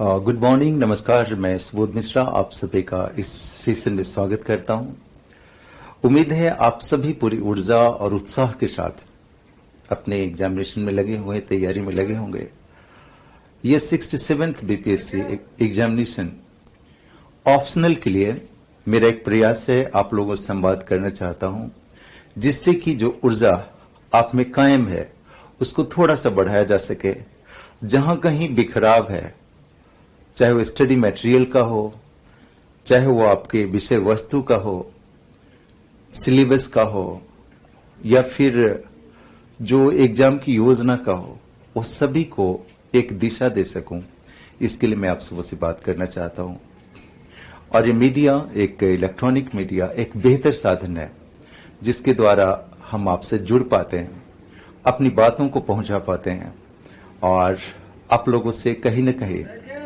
Good morning, नमस्कार। मैं सुबोध मिश्रा आप सभी का इस सेशन में स्वागत करता हूं। उम्मीद है आप सभी पूरी ऊर्जा और उत्साह के साथ अपने एग्जामिनेशन में लगे हुए, तैयारी में लगे होंगे। ये 67th बीपीएससी एग्जामिनेशन ऑप्शनल के लिए मेरा एक प्रयास है, आप लोगों से संवाद करना चाहता हूं, जिससे कि जो ऊर्जा आप में कायम है उसको थोड़ा सा बढ़ाया जा सके। जहां कहीं बिखराव है, चाहे वो स्टडी मटेरियल का हो, चाहे वो आपके विषय वस्तु का हो, सिलेबस का हो, या फिर जो एग्जाम की योजना का हो, वो सभी को एक दिशा दे सकूं, इसके लिए मैं आप सबसे से बात करना चाहता हूं। और ये मीडिया, एक इलेक्ट्रॉनिक मीडिया, एक बेहतर साधन है जिसके द्वारा हम आपसे जुड़ पाते हैं, अपनी बातों को पहुंचा पाते हैं और आप लोगों से कहीं न कहीं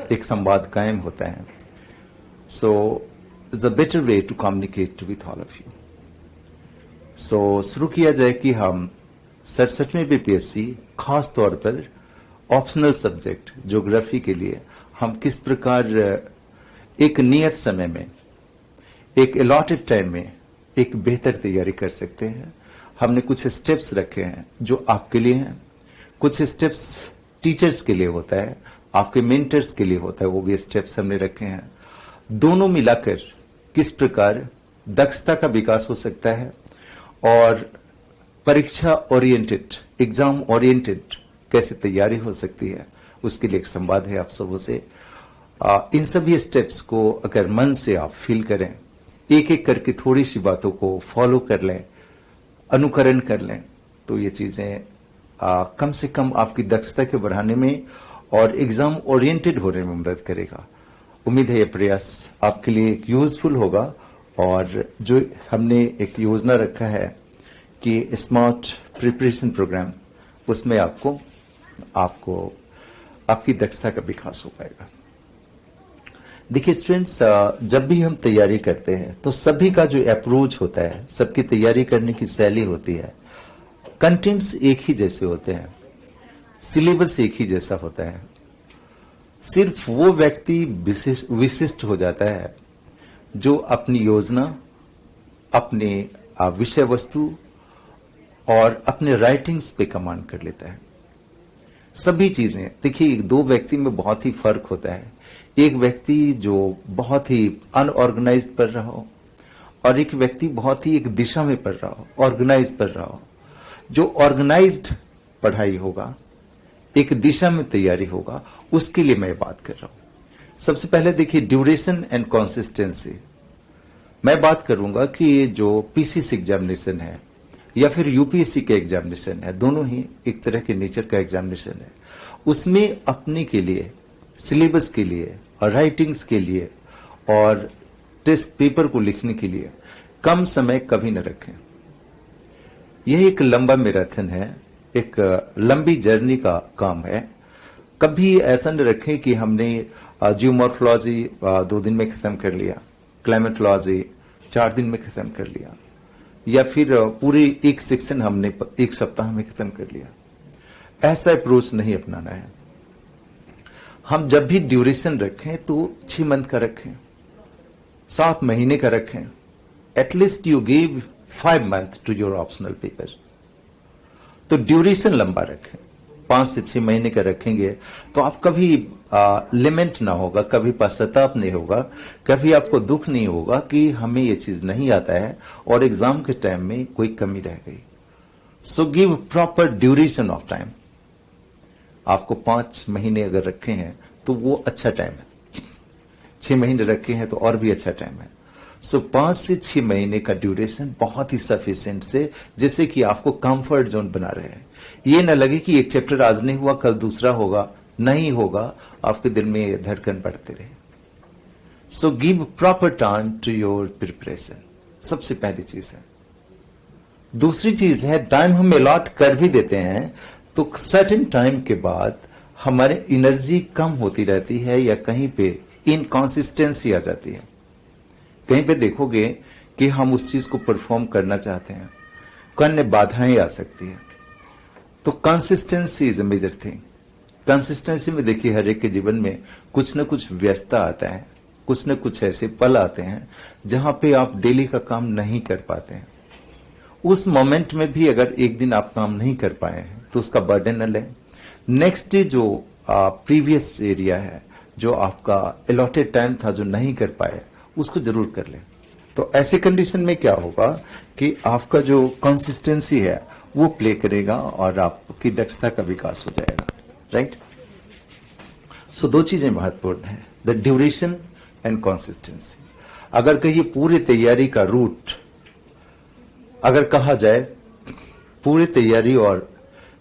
एक संवाद कायम होता है। So it's a better way to communicate with all of you. So शुरू किया जाए कि हम 67वें बीपीएससी खास तौर पर ऑप्शनल सब्जेक्ट ज्योग्राफी के लिए हम किस प्रकार एक नियत समय में, एक अलॉटेड टाइम में एक बेहतर तैयारी कर सकते हैं। हमने कुछ स्टेप्स रखे हैं जो आपके लिए हैं, कुछ स्टेप्स टीचर्स के लिए होता है, आपके मेंटर्स के लिए होता है, वो भी स्टेप्स हमने रखे हैं। दोनों मिलाकर किस प्रकार दक्षता का विकास हो सकता है और परीक्षा ओरिएंटेड, एग्जाम ओरिएंटेड कैसे तैयारी हो सकती है, उसके लिए एक संवाद है आप सबों से। इन सभी स्टेप्स को अगर मन से आप फील करें, एक एक करके थोड़ी सी बातों को फॉलो कर लें, अनुकरण कर लें, तो ये चीजें कम से कम आपकी दक्षता के बढ़ाने में और एग्जाम ओरिएंटेड होने में मदद करेगा। उम्मीद है ये प्रयास आपके लिए एक यूजफुल होगा। और जो हमने एक योजना रखा है कि स्मार्ट प्रिपरेशन प्रोग्राम, उसमें आपको आपकी दक्षता का विकास हो पाएगा। देखिए स्टूडेंट्स, जब भी हम तैयारी करते हैं तो सभी का जो अप्रोच होता है, सबकी तैयारी करने की शैली होती है, कंटेंट्स एक ही जैसे होते हैं, सिलेबस एक ही जैसा होता है। सिर्फ वो व्यक्ति विशिष्ट हो जाता है जो अपनी योजना, अपने विषय वस्तु और अपने राइटिंग्स पे कमांड कर लेता है। सभी चीजें देखिए, दो व्यक्ति में बहुत ही फर्क होता है। एक व्यक्ति जो बहुत ही अनऑर्गेनाइज्ड पढ़ रहा हो और एक व्यक्ति बहुत ही एक दिशा में पढ़ रहा हो, ऑर्गेनाइज पढ़ रहा हो। जो ऑर्गेनाइज्ड पढ़ाई होगा, एक दिशा में तैयारी होगा, उसके लिए मैं बात कर रहा हूं। सबसे पहले देखिए ड्यूरेशन एंड कंसिस्टेंसी। मैं बात करूंगा कि जो पीसीसी एग्जामिनेशन है या फिर यूपीएससी के एग्जामिनेशन है, दोनों ही एक तरह के नेचर का एग्जामिनेशन है। उसमें अपने के लिए, सिलेबस के लिए और राइटिंग्स के लिए और टेस्ट पेपर को लिखने के लिए कम समय कभी न रखें। यह एक लंबा मैराथन है, एक लंबी जर्नी का काम है। कभी ऐसा न रखें कि हमने जियोमॉर्फोलॉजी 2 दिन में खत्म कर लिया, क्लाइमेटोलॉजी 4 दिन में खत्म कर लिया, या फिर पूरी एक सेक्शन हमने 1 सप्ताह में खत्म कर लिया। ऐसा अप्रोच नहीं अपनाना है। हम जब भी ड्यूरेशन रखें तो 6 मंथ का रखें, 7 महीने का रखें। At least you give 5 month to your optional paper. तो ड्यूरेशन लंबा रखें, 5 से 6 महीने का रखेंगे तो आप कभी लिमिट ना होगा, कभी पश्चाताप नहीं होगा, कभी आपको दुख नहीं होगा कि हमें ये चीज नहीं आता है और एग्जाम के टाइम में कोई कमी रह गई। सो give proper duration of time. आपको 5 महीने अगर रखे हैं तो वो अच्छा टाइम है, 6 महीने रखे हैं तो और भी अच्छा टाइम है। सो 5 से 6 महीने का ड्यूरेशन बहुत ही सफिशिएंट से, जैसे कि आपको कंफर्ट जोन बना रहे हैं। ये ना लगे कि एक चैप्टर आज नहीं हुआ कल दूसरा होगा, नहीं होगा, आपके दिल में धड़कन बढ़ते रहे। So give proper time to your preparation, सबसे पहली चीज है। दूसरी चीज है, टाइम हम अलॉट कर भी देते हैं तो सर्टेन टाइम के बाद हमारे एनर्जी कम होती रहती है या कहीं पे इनकॉन्सिस्टेंसी आ जाती है। कहीं पे देखोगे कि हम उस चीज को परफॉर्म करना चाहते हैं, अन्य बाधाएं आ सकती है। तो consistency is a major thing. Consistency में देखिए हर एक के जीवन में कुछ न कुछ व्यस्तता आता है, कुछ न कुछ ऐसे पल आते हैं जहां पे आप डेली का काम नहीं कर पाते हैं। उस मोमेंट में भी अगर एक दिन आप काम नहीं कर पाए हैं तो उसका बर्डन न लें। नेक्स्ट डे जो प्रीवियस एरिया है, जो आपका अलॉटेड टाइम था जो नहीं कर पाए, उसको जरूर कर लें। तो ऐसे कंडीशन में क्या होगा कि आपका जो कंसिस्टेंसी है वो प्ले करेगा और आपकी दक्षता का विकास हो जाएगा, राइट। सो दो चीजें महत्वपूर्ण हैं, द ड्यूरेशन एंड कंसिस्टेंसी। अगर कहिए पूरी तैयारी का रूट, अगर कहा जाए पूरी तैयारी और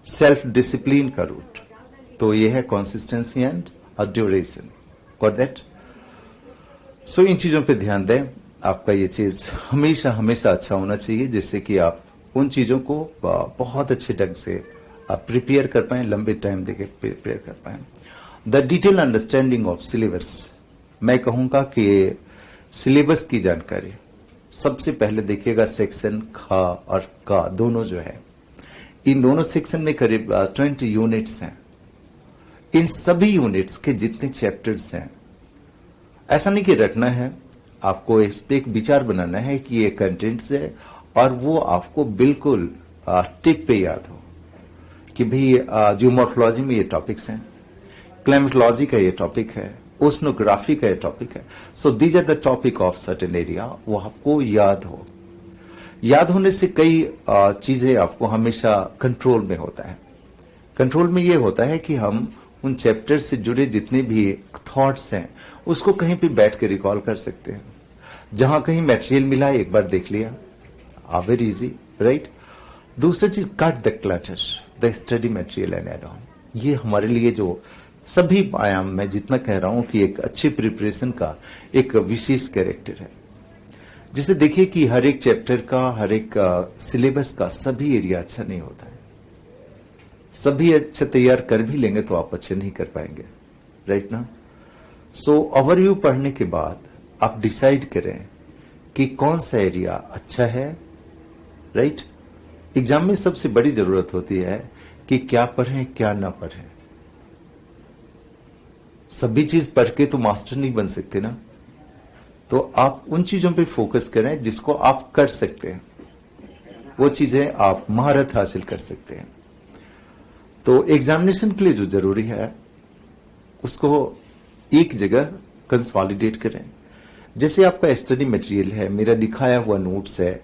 सेल्फ डिसिप्लिन का रूट, तो ये है consistency and duration. Got that? So इन चीजों पे ध्यान दें। आपका ये चीज हमेशा हमेशा अच्छा होना चाहिए, जिससे कि आप उन चीजों को बहुत अच्छे ढंग से प्रिपेयर कर पाए, लंबे टाइम देके प्रिपेयर कर पाए। The detail understanding of syllabus, मैं कहूंगा कि सिलेबस की जानकारी सबसे पहले देखिएगा। सेक्शन खा और का दोनों जो है, इन दोनों सेक्शन में करीब 20 यूनिट्स हैं। इन सभी यूनिट्स के जितने चैप्टर्स हैं, ऐसा नहीं कि रटना है, आपको इस पे एक विचार बनाना है कि ये कंटेंट्स है और वो आपको बिल्कुल टिप पे याद हो कि भाई जियोमॉर्फोलॉजी में ये टॉपिक्स हैं, क्लाइमेटोलॉजी का ये टॉपिक है, ओशनोग्राफी का ये टॉपिक है। So these are the topic of certain area, वो आपको याद हो। याद होने से कई चीजें आपको हमेशा कंट्रोल में होता है। कंट्रोल में ये होता है कि हम उन चैप्टर से जुड़े जितने भी थॉट्स हैं उसको कहीं पे बैठ के रिकॉल कर सकते हैं। जहां कहीं मटेरियल मिला एक बार देख लिया, वेरी इजी, राइट। दूसरी चीज, cut the clutter, the study material and add on. ये हमारे लिए जो सभी आयाम में जितना कह रहा हूं कि एक अच्छी प्रिपरेशन का एक विशेष कैरेक्टर है। जिसे देखिए कि हर एक चैप्टर का, हर एक सिलेबस का सभी एरिया अच्छा नहीं होता है। सभी अच्छे तैयार कर भी लेंगे तो आप अच्छे नहीं कर पाएंगे, राइट ना। सो ओवरव्यू पढ़ने के बाद आप डिसाइड करें कि कौन सा एरिया अच्छा है, राइट। एग्जाम में सबसे बड़ी जरूरत होती है कि क्या पढ़ें क्या ना पढ़ें। सभी चीज पढ़ के तो मास्टर नहीं बन सकते ना, तो आप उन चीजों पे फोकस करें जिसको आप कर सकते हैं, वो चीजें आप महारत हासिल कर सकते हैं। तो एग्जामिनेशन के लिए जो जरूरी है उसको एक जगह कंसोलिडेट करें। जैसे आपका स्टडी मटेरियल है, मेरा दिखाया हुआ नोट्स है,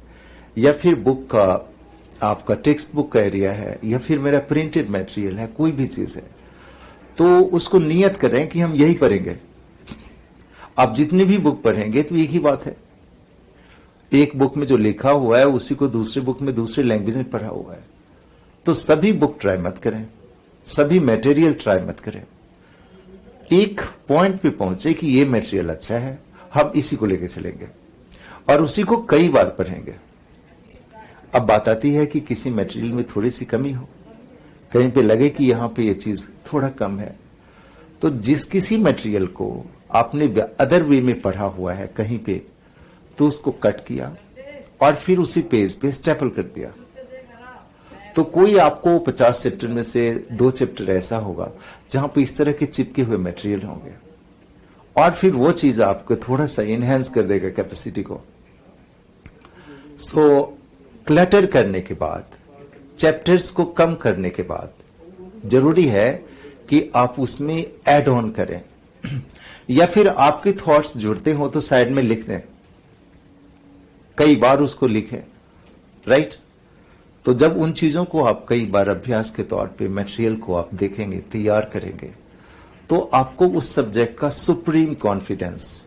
या फिर बुक का आपका टेक्स्ट बुक का एरिया है, या फिर मेरा प्रिंटेड मटेरियल है, कोई भी चीज है, तो उसको नियत करें कि हम यही पढ़ेंगे। आप जितनी भी बुक पढ़ेंगे तो एक ही बात है, एक बुक में जो लिखा हुआ है उसी को दूसरे बुक में दूसरे लैंग्वेज में पढ़ा हुआ है। तो सभी बुक ट्राई मत करें, सभी मटेरियल ट्राई मत करें। एक पॉइंट पे पहुंचे कि ये मटेरियल अच्छा है, हम इसी को लेकर चलेंगे और उसी को कई बार पढ़ेंगे। अब बात आती है कि किसी मटेरियल में थोड़ी सी कमी हो, कहीं पे लगे कि यहां पे ये चीज थोड़ा कम है, तो जिस किसी मटेरियल को आपने अदर वे में पढ़ा हुआ है कहीं पे, तो उसको कट किया और फिर उसी पेज पे स्टेपल कर दिया। तो कोई आपको 50 चैप्टर में से 2 चैप्टर ऐसा होगा जहां पे इस तरह के चिपके हुए मटेरियल होंगे, और फिर वो चीज आपको थोड़ा सा इनहेंस कर देगा कैपेसिटी को। सो क्लटर करने के बाद, चैप्टर्स को कम करने के बाद, जरूरी है कि आप उसमें ऐड ऑन करें या फिर आपके थॉट्स जुड़ते हो तो साइड में लिख दें, कई बार उसको लिखें, राइट। तो जब उन चीजों को आप कई बार अभ्यास के तौर पे मटेरियल को आप देखेंगे, तैयार करेंगे, तो आपको उस सब्जेक्ट का सुप्रीम कॉन्फिडेंस,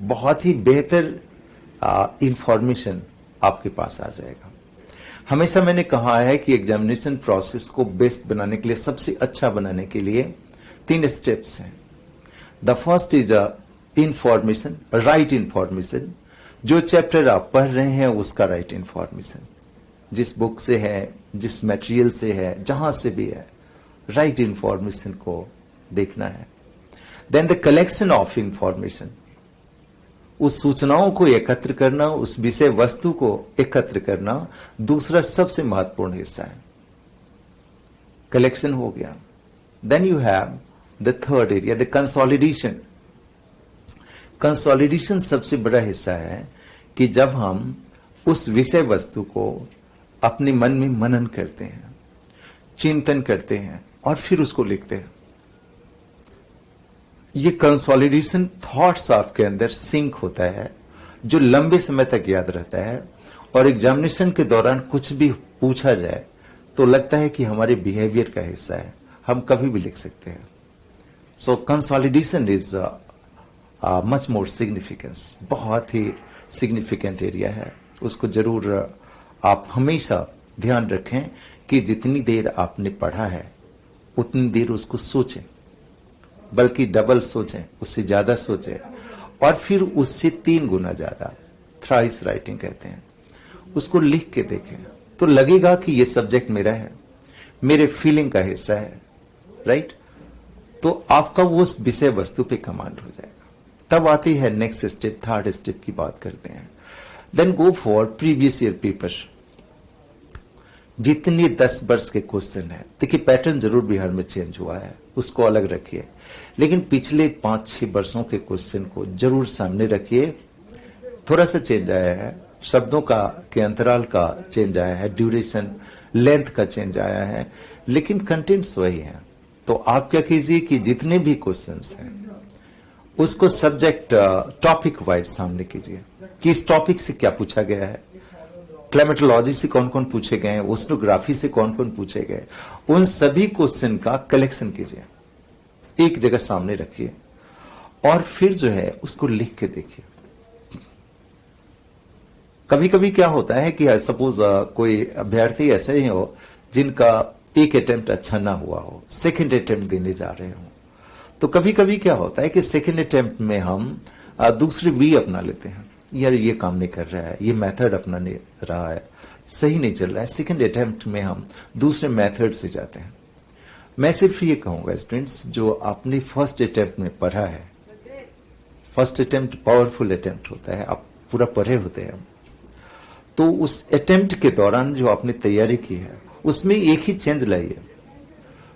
बहुत ही बेहतर इंफॉर्मेशन आपके पास आ जाएगा। हमेशा मैंने कहा है कि एग्जामिनेशन प्रोसेस को बेस्ट बनाने के लिए, सबसे अच्छा बनाने के लिए 3 स्टेप्स हैं। The first is information, right information. जो चैप्टर आप पढ़ रहे हैं उसका राइट इंफॉर्मेशन, जिस बुक से है, जिस मटेरियल से है, जहां से भी है, राइट इंफॉर्मेशन को देखना है। Then the collection of information, उस सूचनाओं को एकत्र करना, उस विषय वस्तु को एकत्र करना दूसरा सबसे महत्वपूर्ण हिस्सा है। कलेक्शन हो गया, Then you have the third area, the consolidation. Consolidation सबसे बड़ा हिस्सा है कि जब हम उस विषय वस्तु को अपने मन में मनन करते हैं, चिंतन करते हैं और फिर उसको लिखते हैं। ये कंसोलिडेशन थॉट्स आपके अंदर सिंक होता है, जो लंबे समय तक याद रहता है, और एग्जामिनेशन के दौरान कुछ भी पूछा जाए तो लगता है कि हमारे बिहेवियर का हिस्सा है, हम कभी भी लिख सकते हैं। So consolidation is much more significance, बहुत ही सिग्निफिकेंट एरिया है। उसको जरूर आप हमेशा ध्यान रखें कि जितनी देर आपने पढ़ा है उतनी देर उसको सोचें, बल्कि डबल सोचें, उससे ज्यादा सोचें, और फिर उससे 3 गुना ज्यादा, थ्राइस राइटिंग कहते हैं, उसको लिख के देखें तो लगेगा कि ये सब्जेक्ट मेरा है, मेरे फीलिंग का हिस्सा है, राइट? तो आपका वो उस विषय वस्तु पे कमांड हो जाएगा। तब आती है नेक्स्ट स्टेप, थर्ड स्टेप की बात करते हैं। Then go for previous year paper. जितने 10 वर्ष के क्वेश्चन है, देखिए पैटर्न जरूर बिहार में चेंज हुआ है, उसको अलग रखिए, लेकिन पिछले 5-6 वर्षों के क्वेश्चन को जरूर सामने रखिए। थोड़ा सा चेंज आया है, शब्दों का के अंतराल का चेंज आया है, ड्यूरेशन लेंथ का चेंज आया है, लेकिन कंटेंट्स वही है। तो आप क्या कीजिए कि जितने भी क्वेश्चंस हैं उसको सब्जेक्ट टॉपिक वाइज सामने कीजिए कि इस टॉपिक से क्या पूछा गया है, क्लाइमेटोलॉजी से कौन कौन पूछे गए हैं, ओशनोग्राफी से कौन कौन पूछे गए, उन सभी क्वेश्चन का कलेक्शन कीजिए, एक जगह सामने रखिए और फिर जो है उसको लिख के देखिए। कभी कभी क्या होता है कि सपोज कोई अभ्यर्थी ऐसे ही हो जिनका एक अटेम्प्ट अच्छा ना हुआ हो, सेकंड अटेम्प्ट देने जा रहे हो, तो कभी कभी क्या होता है कि सेकंड अटेम्प्ट में हम दूसरी वी अपना लेते हैं, यार ये काम नहीं कर रहा है, ये मेथड अपना नहीं रहा है, सही नहीं चल रहा है, सेकंड अटेम्प्ट में हम दूसरे मेथड से जाते हैं। मैं सिर्फ ये कहूंगा स्टूडेंट्स, जो आपने फर्स्ट अटेम्प्ट में पढ़ा है, फर्स्ट अटेम्प्ट पावरफुल अटेम्प्ट होता है, आप पूरा पढ़े होते हैं, तो उस अटेम्प्ट के दौरान जो आपने तैयारी की है उसमें एक ही चेंज लाइए,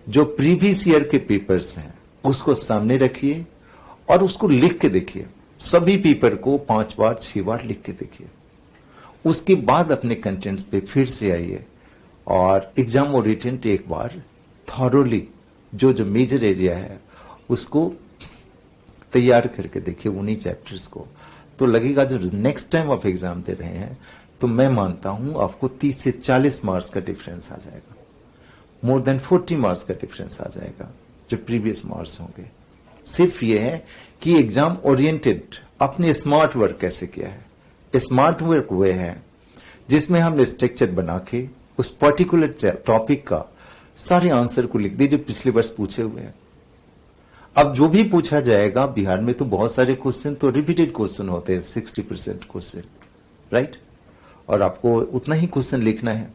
जो प्रीवियस ईयर के पेपर्स हैं उसको सामने रखिए और उसको लिख के देखिए। सभी पेपर को 5 बार 6 बार लिख के देखिए। उसके बाद अपने कंटेंट्स पे फिर से आइए और एग्जाम और रिटन एक बार थॉरोली जो जो मेजर एरिया है उसको तैयार करके देखिए, उन्हीं चैप्टर्स को, तो लगेगा जो नेक्स्ट टाइम आप एग्जाम दे रहे हैं तो मैं मानता हूं आपको 30 से 40 मार्क्स का डिफरेंस आ जाएगा, मोर देन 40 मार्क्स का डिफरेंस आ जाएगा जो प्रीवियस मार्क्स होंगे। सिर्फ ये है कि एग्जाम ओरिएंटेड आपने स्मार्ट वर्क कैसे किया है। स्मार्ट वर्क वे है जिसमें हमने स्ट्रक्चर बना के उस पर्टिकुलर टॉपिक का सारे आंसर को लिख दिए जो पिछले वर्ष पूछे हुए हैं। अब जो भी पूछा जाएगा, बिहार में तो बहुत सारे क्वेश्चन तो रिपीटेड क्वेश्चन होते हैं, 60% क्वेश्चन, राइट, और आपको उतना ही क्वेश्चन लिखना है,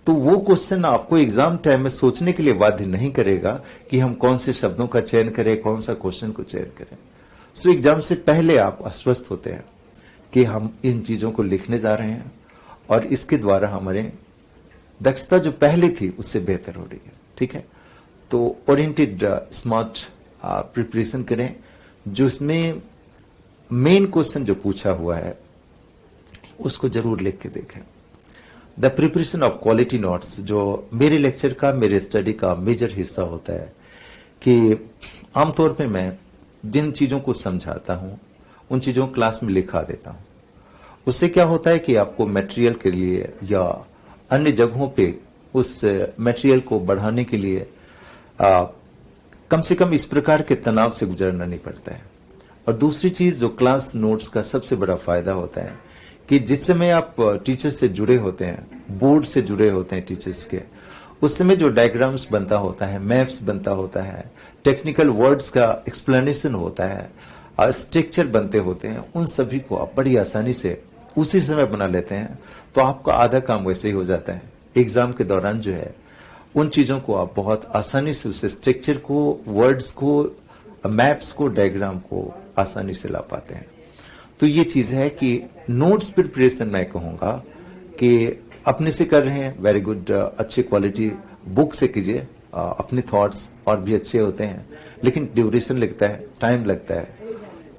तो वो क्वेश्चन आपको एग्जाम टाइम में सोचने के लिए बाध्य नहीं करेगा कि हम कौन से शब्दों का चयन करें, कौन सा क्वेश्चन को चयन करें। सो एग्जाम से पहले आप आश्वस्त होते हैं कि हम इन चीजों को लिखने जा रहे हैं और इसके द्वारा हमारे दक्षता जो पहले थी उससे बेहतर हो रही है, ठीक है। तो ओरिएंटेड स्मार्ट प्रिपरेशन करें, जो इसमें मेन क्वेश्चन जो पूछा हुआ है उसको जरूर लिख के देखें। The preparation of quality notes, जो मेरे लेक्चर का, मेरे स्टडी का मेजर हिस्सा होता है, कि आमतौर पे मैं जिन चीजों को समझाता हूं उन चीजों को क्लास में लिखा देता हूं। उससे क्या होता है कि आपको मटेरियल के लिए या अन्य जगहों पे उस मटेरियल को बढ़ाने के लिए कम से कम इस प्रकार के तनाव से गुजरना नहीं पड़ता है। और दूसरी चीज जो क्लास नोट्स का सबसे बड़ा फायदा होता है कि जिस समय आप टीचर से जुड़े होते हैं, बोर्ड से जुड़े होते हैं टीचर्स के, उस समय जो डायग्राम्स बनता होता है, मैप्स बनता होता है, टेक्निकल वर्ड्स का एक्सप्लेनेशन होता है, स्ट्रक्चर बनते होते हैं, उन सभी को आप बड़ी आसानी से उसी समय बना लेते हैं, तो आपका आधा काम वैसे ही हो जाता है। एग्जाम के दौरान जो है उन चीजों को आप बहुत आसानी से, उस स्ट्रक्चर को, वर्ड्स को, मैप्स को, डायग्राम को आसानी से ला पाते हैं। तो ये चीज है कि नोट्स प्रिपरेशन मैं कहूंगा कि अपने से कर रहे हैं, वेरी गुड, अच्छी क्वालिटी बुक से कीजिए, अपने थॉट्स और भी अच्छे होते हैं, लेकिन ड्यूरेशन लगता है, टाइम लगता है,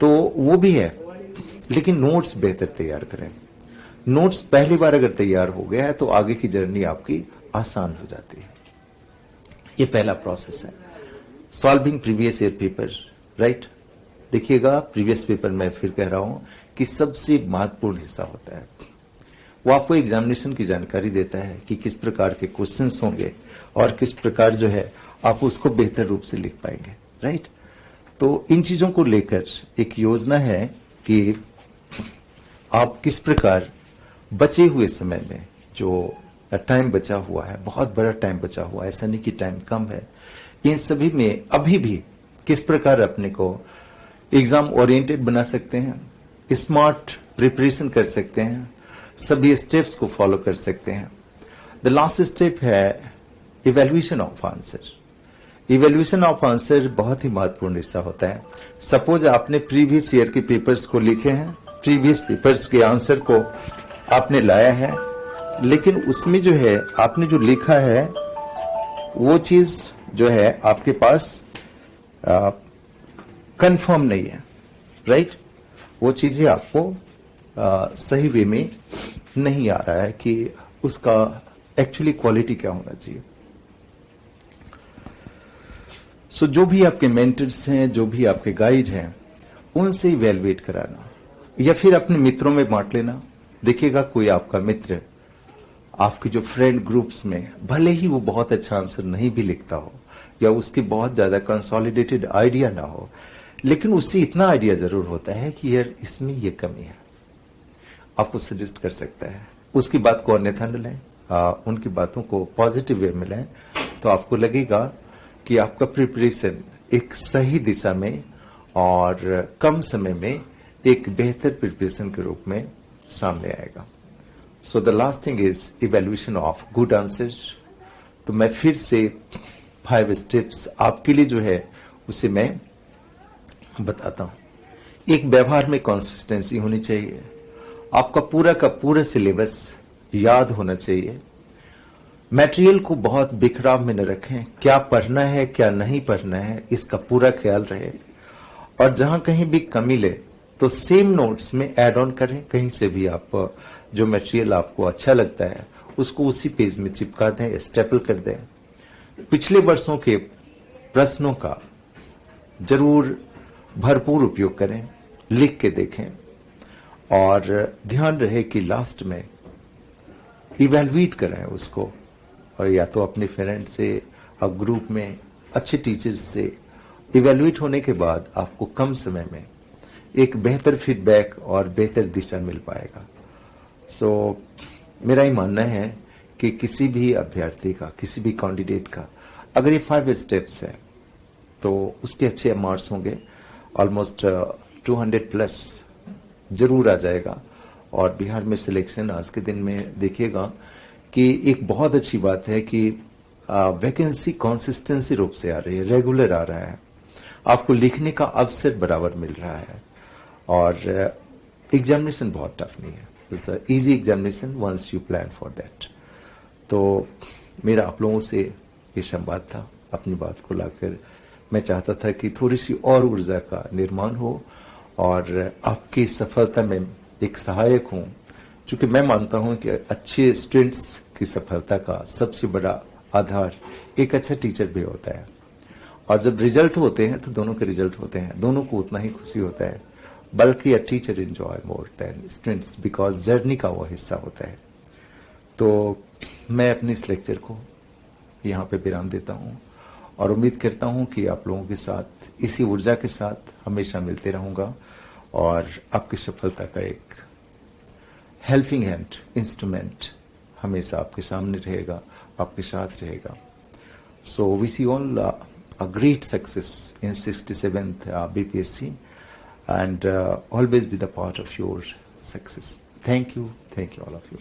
तो वो भी है। लेकिन नोट्स बेहतर तैयार करें। नोट्स पहली बार अगर तैयार हो गया है तो आगे की जर्नी आपकी आसान हो जाती है। ये पहला प्रोसेस है, solving previous year paper, right. देखिएगा, प्रीवियस पेपर मैं फिर कह रहा हूं कि सबसे महत्वपूर्ण हिस्सा होता है। वो आपको एग्जामिनेशन की जानकारी देता है कि किस प्रकार के क्वेश्चंस होंगे और किस प्रकार जो है आप उसको बेहतर रूप से लिख पाएंगे, राइट। तो इन चीजों को लेकर एक योजना है कि आप किस प्रकार बचे हुए समय में, जो टाइम बचा हुआ है, बहुत बड़ा टाइम बचा हुआ है, ऐसा नहीं कि टाइम कम है, इन सभी में अभी भी किस प्रकार अपने को एग्जाम ओरिएंटेड बना सकते हैं, स्मार्ट प्रिपरेशन कर सकते हैं, सभी स्टेप्स को फॉलो कर सकते हैं। द लास्ट स्टेप है evaluation of answer. Evaluation of answer बहुत ही महत्वपूर्ण हिस्सा होता है। सपोज आपने प्रीवियस ईयर के पेपर्स को लिखे हैं, प्रीवियस पेपर्स के आंसर को आपने लाया है, लेकिन उसमें जो है आपने जो लिखा है वो चीज जो है आपके पास कंफर्म नहीं है, राइट। वो चीजें आपको सही वे में नहीं आ रहा है कि उसका एक्चुअली क्वालिटी क्या होना चाहिए। सो जो भी आपके मेंटर्स हैं, जो भी आपके गाइड हैं, उनसे इवैल्यूएट कराना या फिर अपने मित्रों में बांट लेना। देखिएगा, कोई आपका मित्र आपके जो फ्रेंड ग्रुप्स में भले ही वो बहुत अच्छा आंसर नहीं भी लिखता हो या उसके बहुत ज्यादा कंसोलिडेटेड आइडिया ना हो, लेकिन उससे इतना आइडिया जरूर होता है कि यार इसमें ये कमी है, आपको सजेस्ट कर सकता है। उसकी बात को अन्यथा न लें, उनकी बातों को पॉजिटिव वे में लें, तो आपको लगेगा कि आपका प्रिपरेशन एक सही दिशा में और कम समय में एक बेहतर प्रिपरेशन के रूप में सामने आएगा। So the last thing is evaluation of good answers. तो मैं फिर से 5 स्टेप्स आपके लिए जो है उसे मैं बताता हूं। एक, व्यवहार में कंसिस्टेंसी होनी चाहिए। आपका पूरा का पूरा सिलेबस याद होना चाहिए। मटेरियल को बहुत बिखराव में न रखें, क्या पढ़ना है क्या नहीं पढ़ना है इसका पूरा ख्याल रहे, और जहां कहीं भी कमी ले तो सेम नोट्स में ऐड ऑन करें। कहीं से भी आप जो मटेरियल आपको अच्छा लगता है उसको उसी पेज में चिपका दें, स्टेपल कर दें। पिछले वर्षों के प्रश्नों का जरूर भरपूर उपयोग करें, लिख के देखें, और ध्यान रहे कि लास्ट में इवैल्यूएट करें उसको, और या तो अपने फ्रेंड से और ग्रुप में अच्छे टीचर्स से इवैल्यूएट होने के बाद आपको कम समय में एक बेहतर फीडबैक और बेहतर दिशा मिल पाएगा। सो मेरा ही मानना है कि किसी भी अभ्यर्थी का, किसी भी कैंडिडेट का अगर ये 5 स्टेप्स है तो उसके अच्छे मार्क्स होंगे, ऑलमोस्ट 200 प्लस जरूर आ जाएगा। और बिहार में सिलेक्शन आज के दिन में देखिएगा कि एक बहुत अच्छी बात है कि वैकेंसी कंसिस्टेंसी रूप से आ रही है, रेगुलर आ रहा है, आपको लिखने का अवसर बराबर मिल रहा है, और एग्जामिनेशन बहुत टफ नहीं है। It's a easy examination once you plan for that. तो मेरा आप लोगों से ये संवाद था, अपनी बात को लाकर मैं चाहता था कि थोड़ी सी और ऊर्जा का निर्माण हो और आपकी सफलता में एक सहायक हूं, क्योंकि मैं मानता हूं कि अच्छे स्टूडेंट्स की सफलता का सबसे बड़ा आधार एक अच्छा टीचर भी होता है। और जब रिजल्ट होते हैं तो दोनों के रिजल्ट होते हैं, दोनों को उतना ही खुशी होता है, बल्कि a teacher enjoy more than students, because journey का वो हिस्सा होता है। तो मैं अपने इस लेक्चर को यहाँ पे विराम देता हूँ और उम्मीद करता हूँ कि आप लोगों के साथ इसी ऊर्जा के साथ हमेशा मिलते रहूँगा और आपकी सफलता का एक हेल्पिंग हैंड इंस्ट्रूमेंट हमेशा आपके सामने रहेगा, आपके साथ रहेगा। So wish you all a great success in 67th BPSC, and always be the part of your success. Thank you all of you.